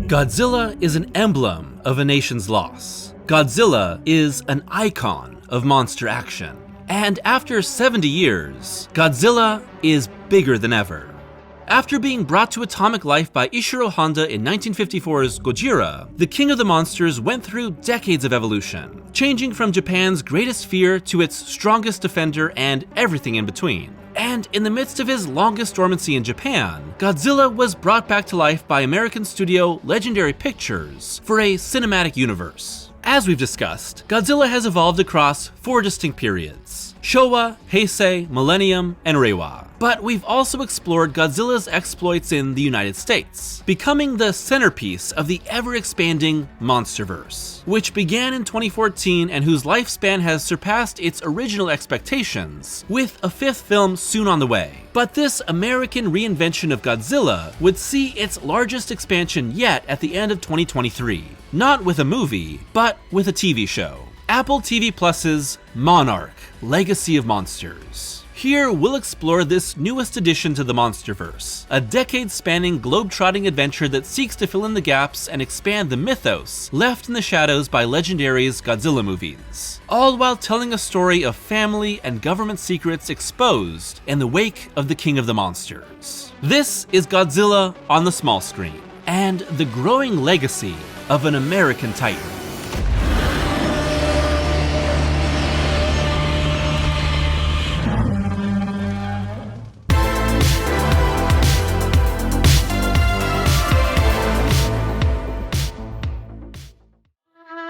Godzilla is an emblem of a nation's loss. Godzilla is an icon of monster action. And after 70 years, Godzilla is bigger than ever. After being brought to atomic life by Ishiro Honda in 1954's Gojira, the King of the Monsters went through decades of evolution, changing from Japan's greatest fear to its strongest defender and everything in between. And in the midst of his longest dormancy in Japan, Godzilla was brought back to life by American studio Legendary Pictures for a cinematic universe. As we've discussed, Godzilla has evolved across 4 distinct periods: Showa, Heisei, Millennium, and Reiwa. But we've also explored Godzilla's exploits in the United States, becoming the centerpiece of the ever-expanding Monsterverse, which began in 2014 and whose lifespan has surpassed its original expectations, with a 5th film soon on the way. But this American reinvention of Godzilla would see its largest expansion yet at the end of 2023, not with a movie, but with a TV show. Apple TV Plus's Monarch: Legacy of Monsters. Here, we'll explore this newest addition to the Monsterverse, a decade-spanning globe-trotting adventure that seeks to fill in the gaps and expand the mythos left in the shadows by Legendary's Godzilla movies, all while telling a story of family and government secrets exposed in the wake of the King of the Monsters. This is Godzilla on the small screen, and the growing legacy of an American titan.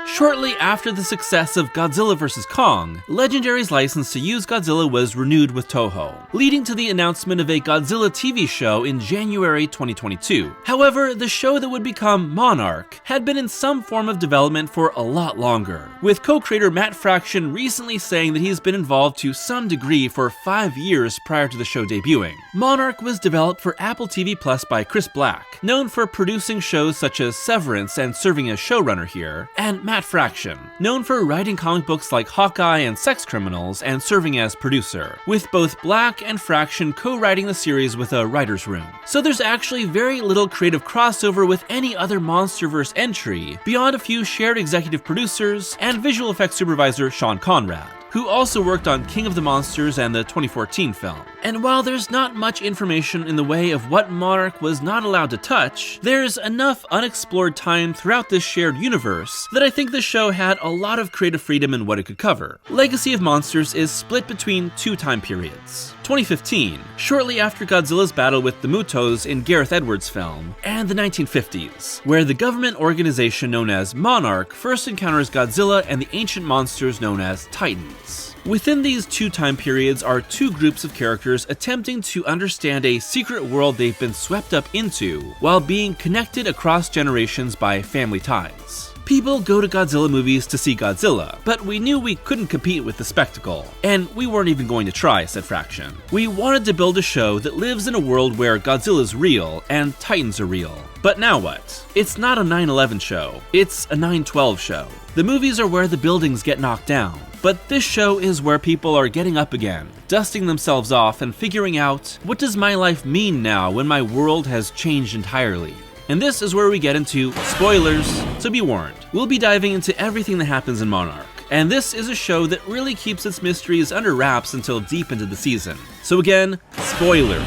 Shortly after the success of Godzilla vs. Kong, Legendary's license to use Godzilla was renewed with Toho, leading to the announcement of a Godzilla TV show in January 2022. However, the show that would become Monarch had been in some form of development for a lot longer, with co-creator Matt Fraction recently saying that he's been involved to some degree for 5 years prior to the show debuting. Monarch was developed for Apple TV Plus by Chris Black, known for producing shows such as Severance and serving as showrunner here, and Matt Fraction, known for writing comic books like Hawkeye and Sex Criminals and serving as producer, with both Black and Fraction co-writing the series with a writer's room. So there's actually very little creative crossover with any other Monsterverse entry, beyond a few shared executive producers and visual effects supervisor Sean Conrad, who also worked on King of the Monsters and the 2014 film. And while there's not much information in the way of what Monarch was not allowed to touch, there's enough unexplored time throughout this shared universe that I think the show had a lot of creative freedom in what it could cover. Legacy of Monsters is split between 2 time periods: 2015, shortly after Godzilla's battle with the Mutos in Gareth Edwards' film, and the 1950s, where the government organization known as Monarch first encounters Godzilla and the ancient monsters known as Titans. Within these 2 time periods are 2 groups of characters attempting to understand a secret world they've been swept up into while being connected across generations by family ties. People go to Godzilla movies to see Godzilla, but we knew we couldn't compete with the spectacle, and we weren't even going to try, said Fraction. We wanted to build a show that lives in a world where Godzilla's real and Titans are real. But now what? It's not a 9/11 show, it's a 9/12 show. The movies are where the buildings get knocked down, but this show is where people are getting up again, dusting themselves off and figuring out, what does my life mean now when my world has changed entirely? And this is where we get into spoilers, so be warned. We'll be diving into everything that happens in Monarch, and this is a show that really keeps its mysteries under wraps until deep into the season. So again, spoilers.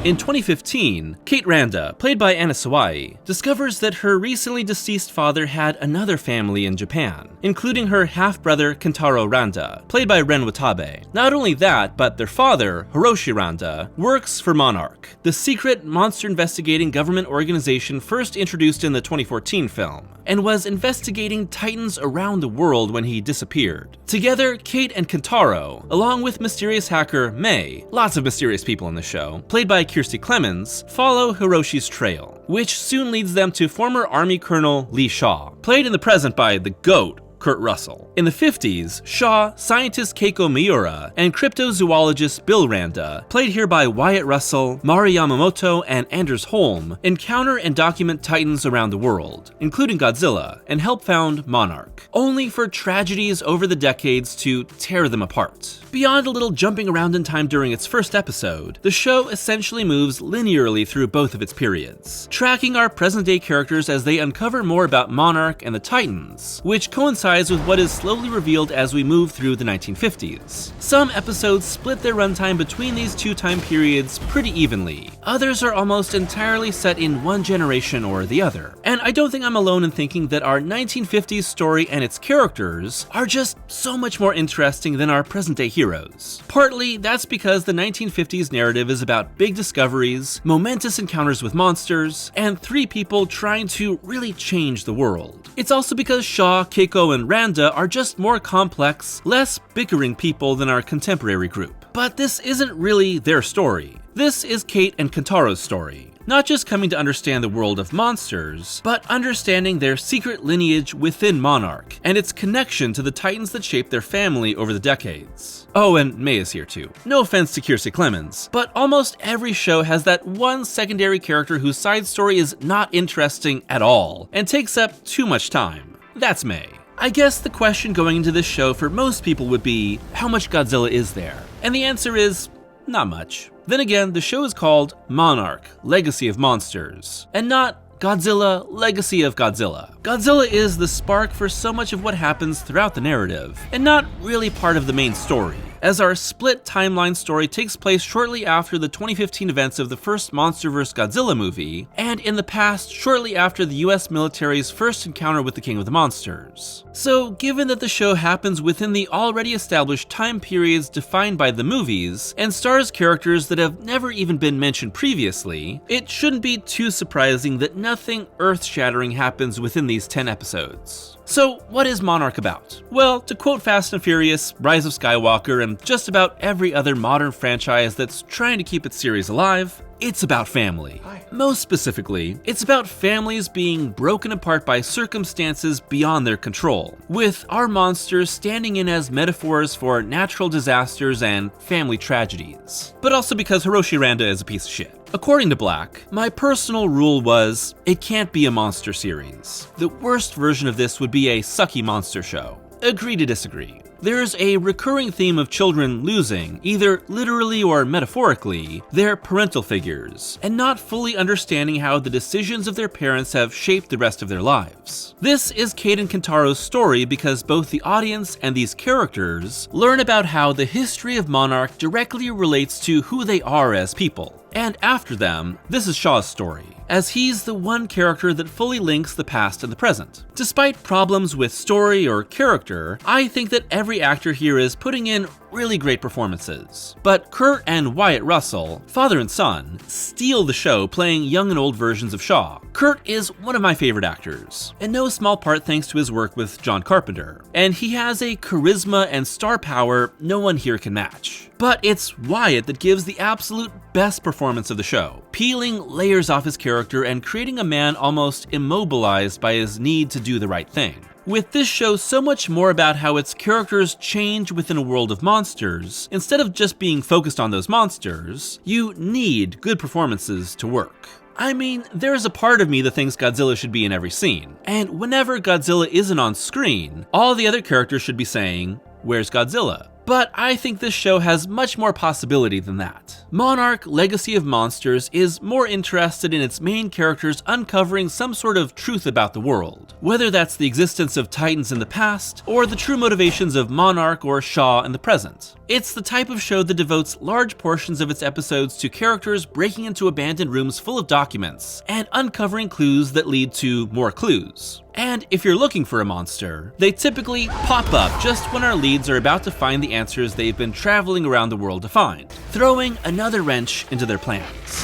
In 2015, Kate Randa, played by Anna Sawai, discovers that her recently deceased father had another family in Japan, including her half-brother Kentaro Randa, played by Ren Watabe. Not only that, but their father, Hiroshi Randa, works for Monarch, the secret monster-investigating government organization first introduced in the 2014 film, and was investigating titans around the world when he disappeared. Together, Kate and Kentaro, along with mysterious hacker Mei, lots of mysterious people in the show, played by Kirstie Clemens, follow Hiroshi's trail, which soon leads them to former Army Colonel Lee Shaw, played in the present by the GOAT, Kurt Russell. In the 50s, Shaw, scientist Keiko Miura, and cryptozoologist Bill Randa, played here by Wyatt Russell, Mari Yamamoto, and Anders Holm, encounter and document titans around the world, including Godzilla, and help found Monarch, only for tragedies over the decades to tear them apart. Beyond a little jumping around in time during its first episode, the show essentially moves linearly through both of its periods, tracking our present-day characters as they uncover more about Monarch and the Titans, which coincides with what is slowly revealed as we move through the 1950s. Some episodes split their runtime between these two time periods pretty evenly. Others are almost entirely set in one generation or the other. And I don't think I'm alone in thinking that our 1950s story and its characters are just so much more interesting than our present-day heroes. Partly, that's because the 1950s narrative is about big discoveries, momentous encounters with monsters, and three people trying to really change the world. It's also because Shaw, Keiko, and Randa are just more complex, less bickering people than our contemporary group. But this isn't really their story. This is Kate and Kentaro's story. Not just coming to understand the world of monsters, but understanding their secret lineage within Monarch, and its connection to the titans that shaped their family over the decades. Oh, and May is here too. No offense to Kiersey Clemens, but almost every show has that one secondary character whose side story is not interesting at all, and takes up too much time. That's May. I guess the question going into this show for most people would be, how much Godzilla is there? And the answer is, not much. Then again, the show is called Monarch, Legacy of Monsters, and not Godzilla, Legacy of Godzilla. Godzilla is the spark for so much of what happens throughout the narrative, and not really part of the main story, as our split timeline story takes place shortly after the 2015 events of the first Monsterverse Godzilla movie, and in the past shortly after the US military's first encounter with the King of the Monsters. So given that the show happens within the already established time periods defined by the movies, and stars characters that have never even been mentioned previously, it shouldn't be too surprising that nothing earth-shattering happens within these 10 episodes. So what is Monarch about? Well, to quote Fast and Furious, Rise of Skywalker, and just about every other modern franchise that's trying to keep its series alive, it's about family. Most specifically, it's about families being broken apart by circumstances beyond their control, with our monsters standing in as metaphors for natural disasters and family tragedies. But also because Hiroshi Randa is a piece of shit. According to Black, my personal rule was, it can't be a monster series. The worst version of this would be a sucky monster show. Agree to disagree. There's a recurring theme of children losing, either literally or metaphorically, their parental figures, and not fully understanding how the decisions of their parents have shaped the rest of their lives. This is Kate and Kentaro's story because both the audience and these characters learn about how the history of Monarch directly relates to who they are as people. And after them, this is Shaw's story, as he's the one character that fully links the past and the present. Despite problems with story or character, I think that every actor here is putting in really great performances. But Kurt and Wyatt Russell, father and son, steal the show playing young and old versions of Shaw. Kurt is one of my favorite actors, in no small part thanks to his work with John Carpenter, and he has a charisma and star power no one here can match. But it's Wyatt that gives the absolute best performance of the show, peeling layers off his character and creating a man almost immobilized by his need to do the right thing. With this show so much more about how its characters change within a world of monsters, instead of just being focused on those monsters, you need good performances to work. I mean, there's a part of me that thinks Godzilla should be in every scene, and whenever Godzilla isn't on screen, all the other characters should be saying, "Where's Godzilla?" But I think this show has much more possibility than that. Monarch, Legacy of Monsters is more interested in its main characters uncovering some sort of truth about the world, whether that's the existence of titans in the past, or the true motivations of Monarch or Shaw in the present. It's the type of show that devotes large portions of its episodes to characters breaking into abandoned rooms full of documents, and uncovering clues that lead to more clues. And if you're looking for a monster, they typically pop up just when our leads are about to find the answers they've been traveling around the world to find, throwing another wrench into their plans.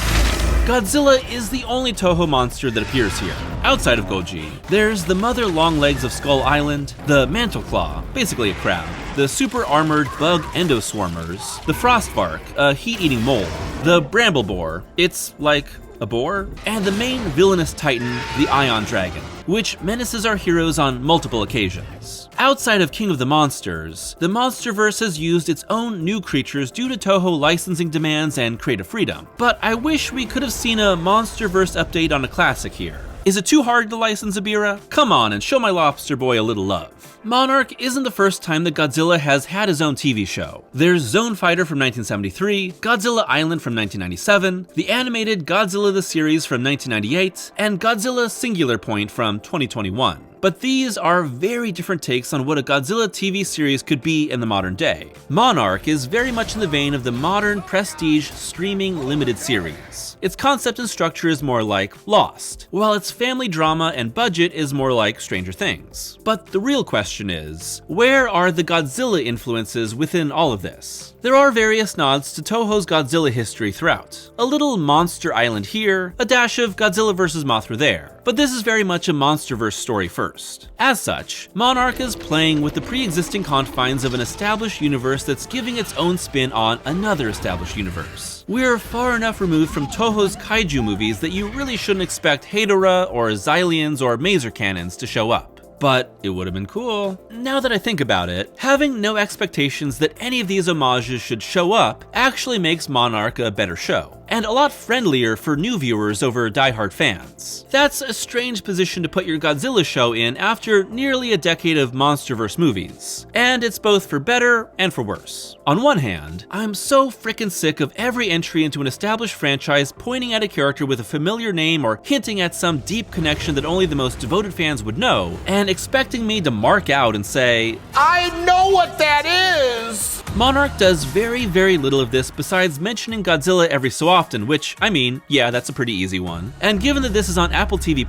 Godzilla is the only Toho monster that appears here. Outside of Goji, there's the mother longlegs of Skull Island, the Mantleclaw, basically a crab, the super armored bug endoswarmers, the Frostbark, a heat-eating mole, the Brambleboar, it's like a boar, and the main villainous titan, the Ion Dragon, which menaces our heroes on multiple occasions. Outside of King of the Monsters, the Monsterverse has used its own new creatures due to Toho licensing demands and creative freedom, but I wish we could have seen a Monsterverse update on a classic here. Is it too hard to license Ebirah? Come on and show my lobster boy a little love. Monarch isn't the first time that Godzilla has had his own TV show. There's Zone Fighter from 1973, Godzilla Island from 1997, the animated Godzilla the Series from 1998, and Godzilla Singular Point from 2021. But these are very different takes on what a Godzilla TV series could be in the modern day. Monarch is very much in the vein of the modern prestige streaming limited series. Its concept and structure is more like Lost, while its family drama and budget is more like Stranger Things. But the real question is, where are the Godzilla influences within all of this? There are various nods to Toho's Godzilla history throughout. A little Monster Island here, a dash of Godzilla vs. Mothra there, but this is very much a Monsterverse story first. As such, Monarch is playing with the pre-existing confines of an established universe that's giving its own spin on another established universe. We're far enough removed from Toho's kaiju movies that you really shouldn't expect Hedorah or Xylians or Maser cannons to show up. But it would have been cool. Now that I think about it, having no expectations that any of these homages should show up actually makes Monarch a better show, and a lot friendlier for new viewers over diehard fans. That's a strange position to put your Godzilla show in after nearly a decade of Monsterverse movies, and it's both for better and for worse. On one hand, I'm so frickin' sick of every entry into an established franchise pointing at a character with a familiar name or hinting at some deep connection that only the most devoted fans would know, and expecting me to mark out and say, "I know what that is!" Monarch does very, very little of this besides mentioning Godzilla every so often, which, I mean, yeah, that's a pretty easy one. And given that this is on Apple TV+,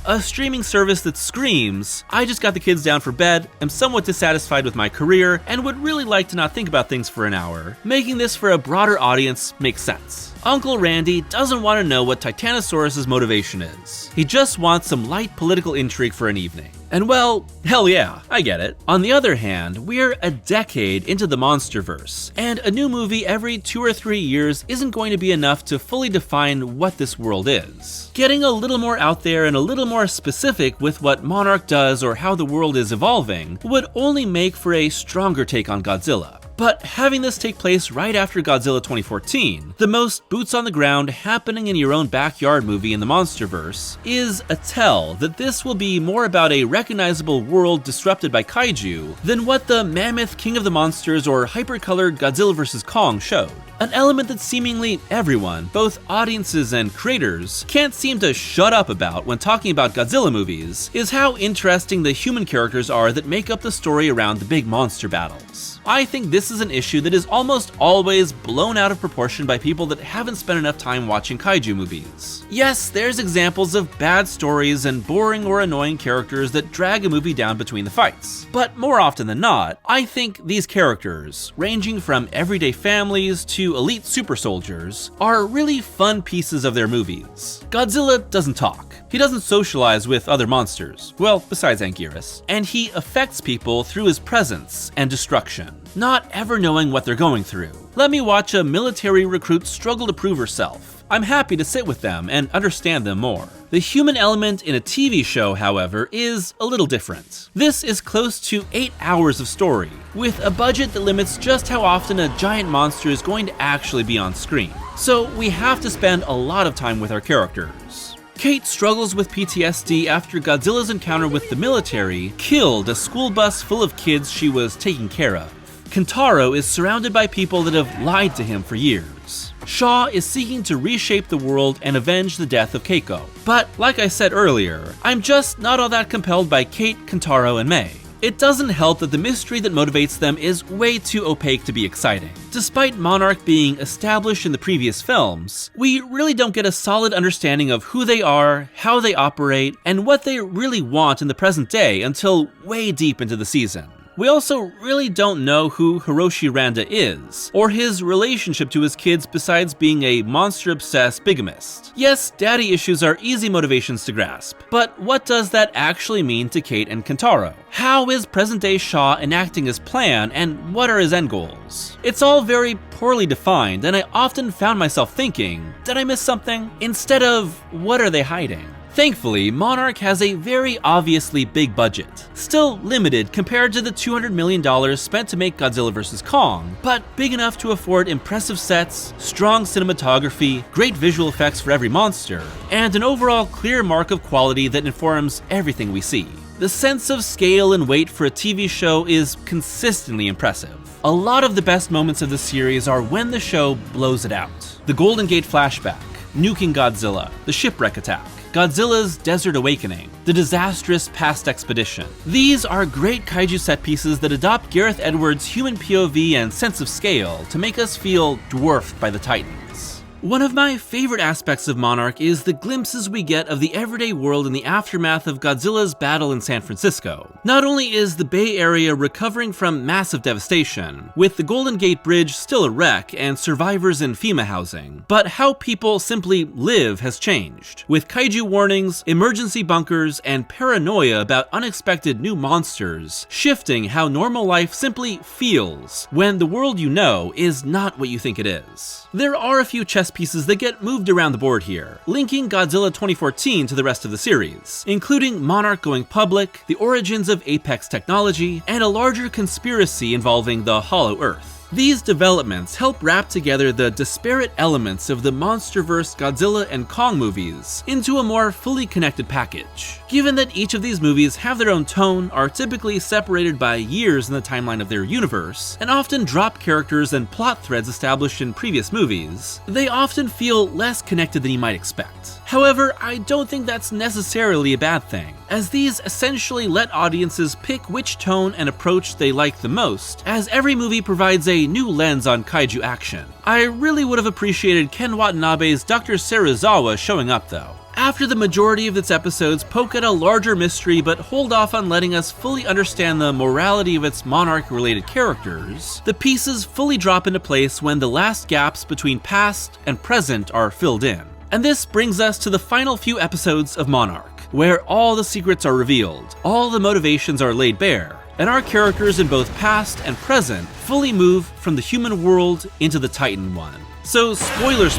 a streaming service that screams, "I just got the kids down for bed, am somewhat dissatisfied with my career, and would really like to not think about things for an hour," making this for a broader audience makes sense. Uncle Randy doesn't want to know what Titanosaurus's motivation is. He just wants some light political intrigue for an evening. And well, hell yeah, I get it. On the other hand, we're a decade into the Monsterverse, and a new movie every 2 or 3 years isn't going to be enough to fully define what this world is. Getting a little more out there and a little more specific with what Monarch does or how the world is evolving would only make for a stronger take on Godzilla. But having this take place right after Godzilla 2014, the most boots on the ground happening in your own backyard movie in the Monsterverse, is a tell that this will be more about a recognizable world disrupted by kaiju than what the mammoth King of the Monsters or hyper-colored Godzilla vs. Kong showed. An element that seemingly everyone, both audiences and creators, can't seem to shut up about when talking about Godzilla movies is how interesting the human characters are that make up the story around the big monster battles. I think this is an issue that is almost always blown out of proportion by people that haven't spent enough time watching kaiju movies. Yes, there's examples of bad stories and boring or annoying characters that drag a movie down between the fights. But more often than not, I think these characters, ranging from everyday families to elite super soldiers, are really fun pieces of their movies. Godzilla doesn't talk. He doesn't socialize with other monsters, well, besides Anguirus, and he affects people through his presence and destruction, not ever knowing what they're going through. Let me watch a military recruit struggle to prove herself. I'm happy to sit with them and understand them more. The human element in a TV show, however, is a little different. This is close to 8 hours of story, with a budget that limits just how often a giant monster is going to actually be on screen. So we have to spend a lot of time with our characters. Kate struggles with PTSD after Godzilla's encounter with the military killed a school bus full of kids she was taking care of. Kentaro is surrounded by people that have lied to him for years. Shaw is seeking to reshape the world and avenge the death of Keiko. But like I said earlier, I'm just not all that compelled by Kate, Kentaro, and Mei. It doesn't help that the mystery that motivates them is way too opaque to be exciting. Despite Monarch being established in the previous films, we really don't get a solid understanding of who they are, how they operate, and what they really want in the present day until way deep into the season. We also really don't know who Hiroshi Randa is, or his relationship to his kids besides being a monster-obsessed bigamist. Yes, daddy issues are easy motivations to grasp, but what does that actually mean to Kate and Kentaro? How is present-day Shaw enacting his plan, and what are his end goals? It's all very poorly defined, and I often found myself thinking, did I miss something? Instead of, what are they hiding? Thankfully, Monarch has a very obviously big budget, still limited compared to the $200 million spent to make Godzilla vs. Kong, but big enough to afford impressive sets, strong cinematography, great visual effects for every monster, and an overall clear mark of quality that informs everything we see. The sense of scale and weight for a TV show is consistently impressive. A lot of the best moments of the series are when the show blows it out. The Golden Gate flashback, nuking Godzilla, the shipwreck attack, Godzilla's Desert Awakening, the disastrous past expedition. These are great kaiju set pieces that adopt Gareth Edwards' human POV and sense of scale to make us feel dwarfed by the Titans. One of my favorite aspects of Monarch is the glimpses we get of the everyday world in the aftermath of Godzilla's battle in San Francisco. Not only is the Bay Area recovering from massive devastation, with the Golden Gate Bridge still a wreck and survivors in FEMA housing, but how people simply live has changed, with kaiju warnings, emergency bunkers, and paranoia about unexpected new monsters, shifting how normal life simply feels when the world you know is not what you think it is. There are a few chess pieces that get moved around the board here, linking Godzilla 2014 to the rest of the series, including Monarch going public, the origins of Apex technology, and a larger conspiracy involving the Hollow Earth. These developments help wrap together the disparate elements of the Monsterverse Godzilla and Kong movies into a more fully connected package. Given that each of these movies have their own tone, are typically separated by years in the timeline of their universe, and often drop characters and plot threads established in previous movies, they often feel less connected than you might expect. However, I don't think that's necessarily a bad thing, as these essentially let audiences pick which tone and approach they like the most, as every movie provides a new lens on kaiju action. I really would have appreciated Ken Watanabe's Dr. Serizawa showing up though. After the majority of its episodes poke at a larger mystery but hold off on letting us fully understand the morality of its Monarch-related characters, the pieces fully drop into place when the last gaps between past and present are filled in. And this brings us to the final few episodes of Monarch, where all the secrets are revealed, all the motivations are laid bare, and our characters in both past and present fully move from the human world into the Titan one. So spoilers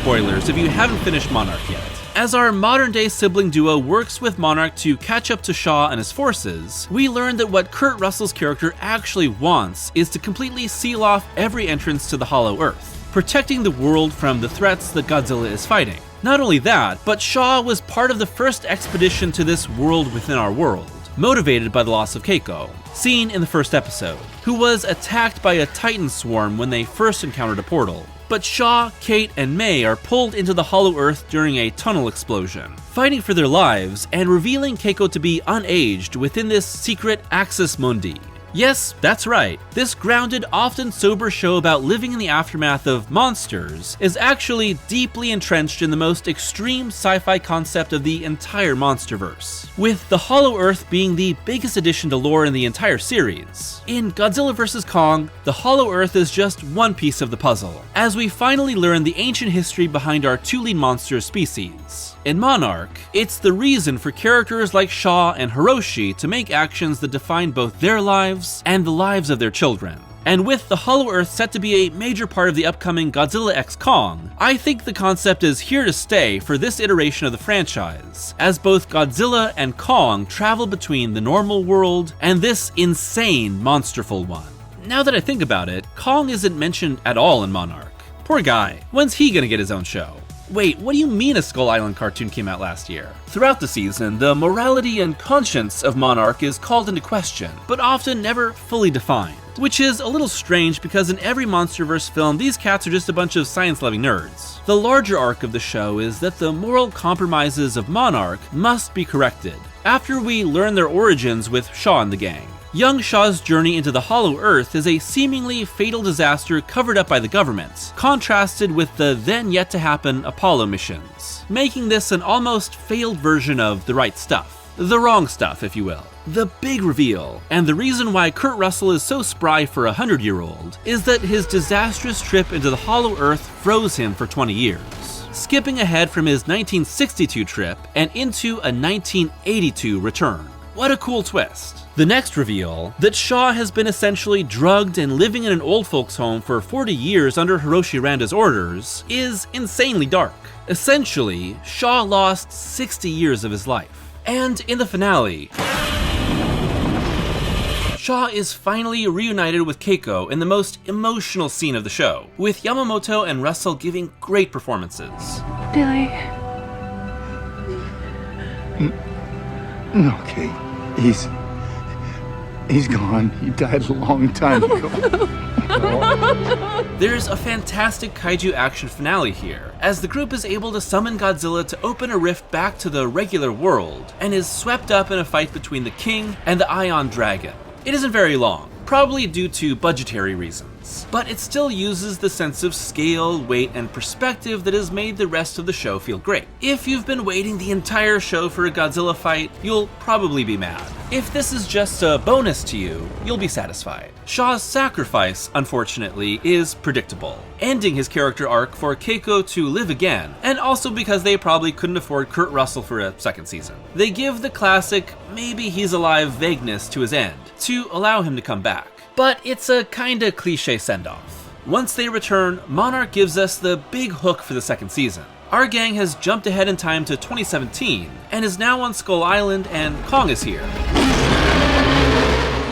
if you haven't finished Monarch yet. As our modern-day sibling duo works with Monarch to catch up to Shaw and his forces, we learn that what Kurt Russell's character actually wants is to completely seal off every entrance to the Hollow Earth, protecting the world from the threats that Godzilla is fighting. Not only that, but Shaw was part of the first expedition to this world within our world, motivated by the loss of Keiko, seen in the first episode, who was attacked by a Titan swarm when they first encountered a portal. But Shaw, Kate, and May are pulled into the Hollow Earth during a tunnel explosion, fighting for their lives and revealing Keiko to be unaged within this secret Axis Mundi. Yes, that's right. This grounded, often sober show about living in the aftermath of monsters is actually deeply entrenched in the most extreme sci-fi concept of the entire Monsterverse, with the Hollow Earth being the biggest addition to lore in the entire series. In Godzilla vs. Kong, the Hollow Earth is just one piece of the puzzle, as we finally learn the ancient history behind our two lead monster species. In Monarch, it's the reason for characters like Shaw and Hiroshi to make actions that define both their lives and the lives of their children. And with the Hollow Earth set to be a major part of the upcoming Godzilla x Kong, I think the concept is here to stay for this iteration of the franchise, as both Godzilla and Kong travel between the normal world and this insane, monsterful one. Now that I think about it, Kong isn't mentioned at all in Monarch. Poor guy, when's he gonna get his own show? Wait, what do you mean a Skull Island cartoon came out last year? Throughout the season, the morality and conscience of Monarch is called into question, but often never fully defined. Which is a little strange because in every Monsterverse film, these cats are just a bunch of science-loving nerds. The larger arc of the show is that the moral compromises of Monarch must be corrected, after we learn their origins with Shaw and the gang. Young Shaw's journey into the Hollow Earth is a seemingly fatal disaster covered up by the government, contrasted with the then-yet-to-happen Apollo missions, making this an almost failed version of The Right Stuff. The wrong stuff, if you will. The big reveal, and the reason why Kurt Russell is so spry for a 100-year-old, is that his disastrous trip into the Hollow Earth froze him for 20 years, skipping ahead from his 1962 trip and into a 1982 return. What a cool twist. The next reveal, that Shaw has been essentially drugged and living in an old folks home for 40 years under Hiroshi Randa's orders, is insanely dark. Essentially, Shaw lost 60 years of his life. And in the finale, Shaw is finally reunited with Keiko in the most emotional scene of the show, with Yamamoto and Russell giving great performances. Billy. No, Kate. He's gone. He died a long time ago. There's a fantastic kaiju action finale here, as the group is able to summon Godzilla to open a rift back to the regular world, and is swept up in a fight between the King and the Ion Dragon. It isn't very long, probably due to budgetary reasons, but it still uses the sense of scale, weight, and perspective that has made the rest of the show feel great. If you've been waiting the entire show for a Godzilla fight, you'll probably be mad. If this is just a bonus to you, you'll be satisfied. Shaw's sacrifice, unfortunately, is predictable, ending his character arc for Keiko to live again, and also because they probably couldn't afford Kurt Russell for a second season. They give the classic maybe he's alive vagueness to his end, to allow him to come back. But it's a kinda cliche send-off. Once they return, Monarch gives us the big hook for the second season. Our gang has jumped ahead in time to 2017, and is now on Skull Island, and Kong is here.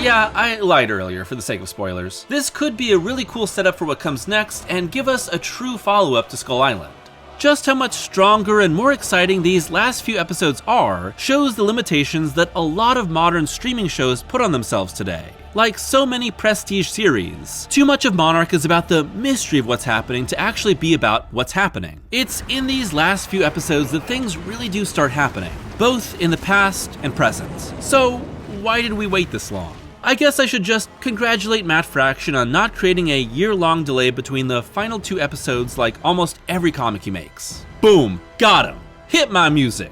Yeah, I lied earlier for the sake of spoilers. This could be a really cool setup for what comes next, and give us a true follow-up to Skull Island. Just how much stronger and more exciting these last few episodes are shows the limitations that a lot of modern streaming shows put on themselves today. Like so many prestige series, too much of Monarch is about the mystery of what's happening to actually be about what's happening. It's in these last few episodes that things really do start happening, both in the past and present. So why did we wait this long? I guess I should just congratulate Matt Fraction on not creating a year-long delay between the final 2 episodes like almost every comic he makes. Boom, got him. Hit my music.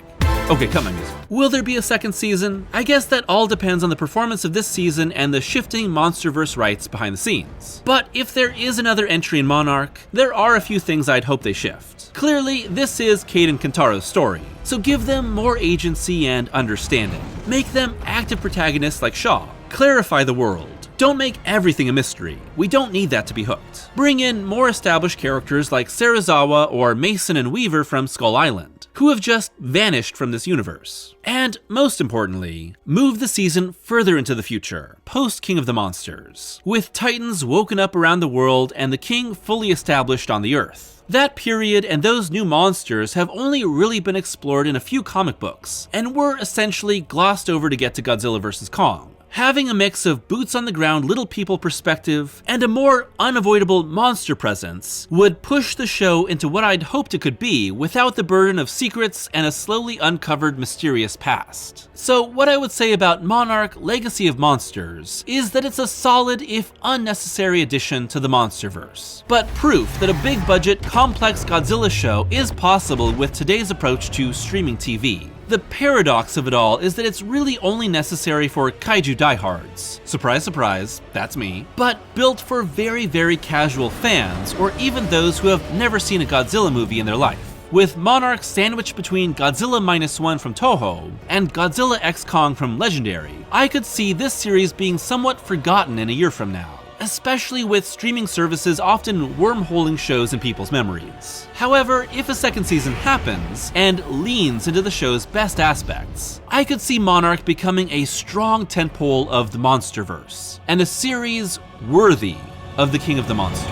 Okay, cut my music. Will there be a second season? I guess that all depends on the performance of this season and the shifting Monsterverse rights behind the scenes. But if there is another entry in Monarch, there are a few things I'd hope they shift. Clearly, this is Cade and Kentaro's story, so give them more agency and understanding. Make them active protagonists like Shaw. Clarify the world. Don't make everything a mystery. We don't need that to be hooked. Bring in more established characters like Serizawa or Mason and Weaver from Skull Island, who have just vanished from this universe. And most importantly, move the season further into the future, post King of the Monsters, with Titans woken up around the world and the King fully established on the Earth. That period and those new monsters have only really been explored in a few comic books, and were essentially glossed over to get to Godzilla vs. Kong. Having a mix of boots-on-the-ground little people perspective and a more unavoidable monster presence would push the show into what I'd hoped it could be without the burden of secrets and a slowly uncovered mysterious past. So what I would say about Monarch Legacy of Monsters is that it's a solid if unnecessary addition to the Monsterverse, but proof that a big-budget, complex Godzilla show is possible with today's approach to streaming TV. The paradox of it all is that it's really only necessary for kaiju diehards. Surprise, surprise, that's me. But built for very, very casual fans, or even those who have never seen a Godzilla movie in their life. With Monarch sandwiched between Godzilla -1 from Toho and Godzilla x Kong from Legendary, I could see this series being somewhat forgotten in a year from now. Especially with streaming services often wormholing shows in people's memories. However, if a second season happens, and leans into the show's best aspects, I could see Monarch becoming a strong tentpole of the Monsterverse, and a series worthy of the King of the Monsters.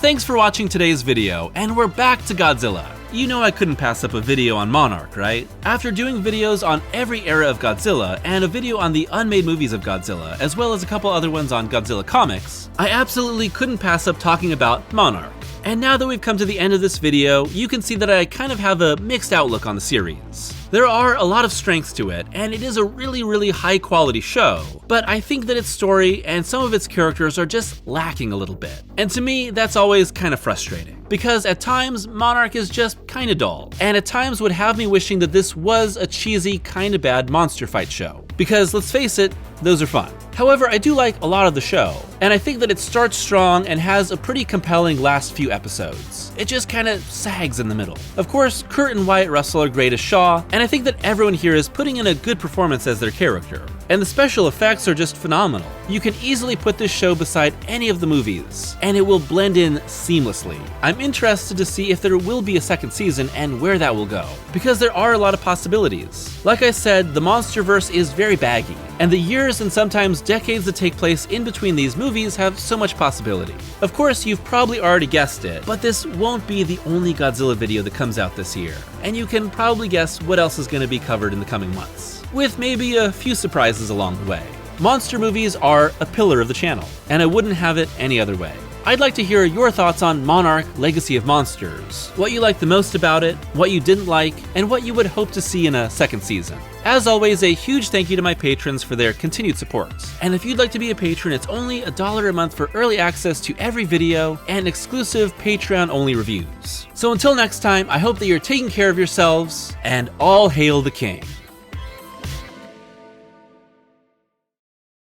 Thanks for watching today's video, and we're back to Godzilla. You know I couldn't pass up a video on Monarch, right? After doing videos on every era of Godzilla, and a video on the unmade movies of Godzilla, as well as a couple other ones on Godzilla comics, I absolutely couldn't pass up talking about Monarch. And now that we've come to the end of this video, you can see that I kind of have a mixed outlook on the series. There are a lot of strengths to it, and it is a really high quality show, but I think that its story and some of its characters are just lacking a little bit. And to me, that's always kind of frustrating, because at times Monarch is just kinda dull, and at times would have me wishing that this was a cheesy, kinda bad monster fight show. Because let's face it, those are fun. However, I do like a lot of the show, and I think that it starts strong and has a pretty compelling last few episodes. It just kinda sags in the middle. Of course, Kurt and Wyatt Russell are great as Shaw, and I think that everyone here is putting in a good performance as their character. And the special effects are just phenomenal. You can easily put this show beside any of the movies, and it will blend in seamlessly. I'm interested to see if there will be a second season and where that will go, because there are a lot of possibilities. Like I said, the Monsterverse is very baggy, and the years and sometimes decades that take place in between these movies have so much possibility. Of course, you've probably already guessed it, but this won't be the only Godzilla video that comes out this year, and you can probably guess what else is going to be covered in the coming months, with maybe a few surprises along the way. Monster movies are a pillar of the channel, and I wouldn't have it any other way. I'd like to hear your thoughts on Monarch: Legacy of Monsters, what you liked the most about it, what you didn't like, and what you would hope to see in a second season. As always, a huge thank you to my patrons for their continued support. And if you'd like to be a patron, it's only $1 a month for early access to every video and exclusive Patreon-only reviews. So until next time, I hope that you're taking care of yourselves, and all hail the king.